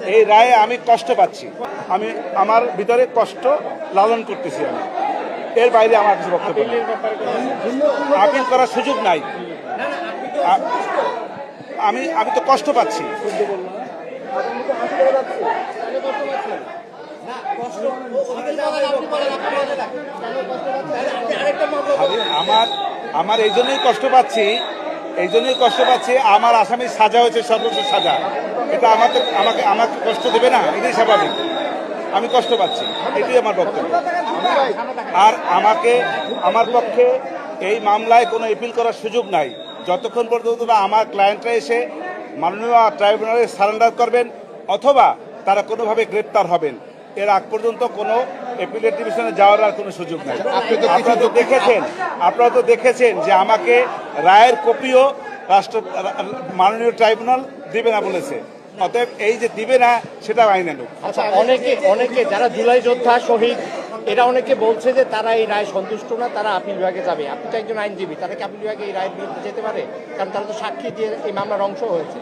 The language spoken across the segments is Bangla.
এই রায়ে আমি কষ্ট পাচ্ছি, আমি আমার ভিতরে কষ্ট লালন করতেছি। আমি এর বাইরে আমার কিছু বক্তব্য নেই। আপিল করার সুযোগ নাই। আমি আমি তো কষ্ট পাচ্ছি। আমার আমার এই জন্যই কষ্ট পাচ্ছি, আমার আসামির সাজা হয়েছে সর্বোচ্চ সাজা। এটা আমাকে আমাকে আমাকে কষ্ট দেবে না, এটাই স্বাভাবিক। আমি কষ্ট পাচ্ছি, এটাই আমার বক্তব্য। আর আমার পক্ষে এই মামলায় কোনো এপিল করার সুযোগ নাই যতক্ষণ পর্যন্ত না আমার ক্লায়েন্টরা এসে মাননীয় ট্রাইব্যুনালে সারেন্ডার করবেন অথবা তারা কোনোভাবে গ্রেপ্তার হবেন। এর আগ পর্যন্ত কোনো এপিলেট ডিভিশনে যাওয়ার আর কোনো সুযোগ নাই। আপনারা তো দেখেছেন যে আমাকে রায়ের কপিও মাননীয় ট্রাইব্যুনাল দিবে না বলেছে। অতএব এই যে দিবে না সেটা আইনানুগ। আচ্ছা, অনেকে যারা জুলাই যোদ্ধা শহীদ এরা অনেকে বলছে যে তারা এই রায় সন্তুষ্ট না, তারা আপিল বিভাগে যাবে। আপনি তো একজন আইনজীবী, তারা কি আপিল বিভাগে এই রায়ের বিরুদ্ধে যেতে পারে? কারণ তারা তো সাক্ষী দিয়ে এই মামলার অংশ হয়েছে।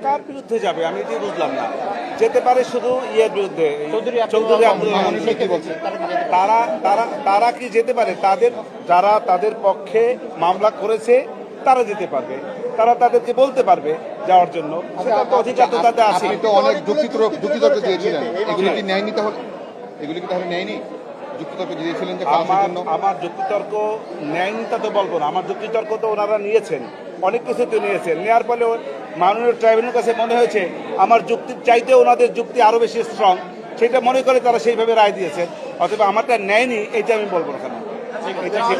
কার বিরুদ্ধে যাবে আমি এটি বুঝলাম না। যেতে পারে শুধু ইয়ের বিরুদ্ধে, চৌধুরী আব্দুল মামুন। তারা কি যেতে পারে? তাদের পক্ষে মামলা করেছে তারা যেতে পারবে, তারা তাদেরকে বলতে পারবে যাওয়ার জন্য, সেটা তো অধিকার তো তাদের আছে। আপনি তো অনেক যুক্তিতর্ক দিয়েছিলেন, এগুলি কি নেয়নি? তাহলে নেয়নি? যুক্তিতর্ক দিয়েছিলেন যে আমার যুক্তিতর্ক নেয়নি তা তো বলবো না। আমার যুক্তিতর্ক তো ওনারা নিয়েছেন, অনেক কিছু তো নিয়েছেন। নেওয়ার ফলে মাননীয় ট্রাইব্যুনালের কাছে মনে হয়েছে আমার যুক্তির চাইতে ওনাদের যুক্তি আরো বেশি স্ট্রং, সেটা মনে করে তারা সেইভাবে রায় দিয়েছেন। অথবা আমারটা নেয়নি এটা আমি বলবো না। কেন এটা ঠিক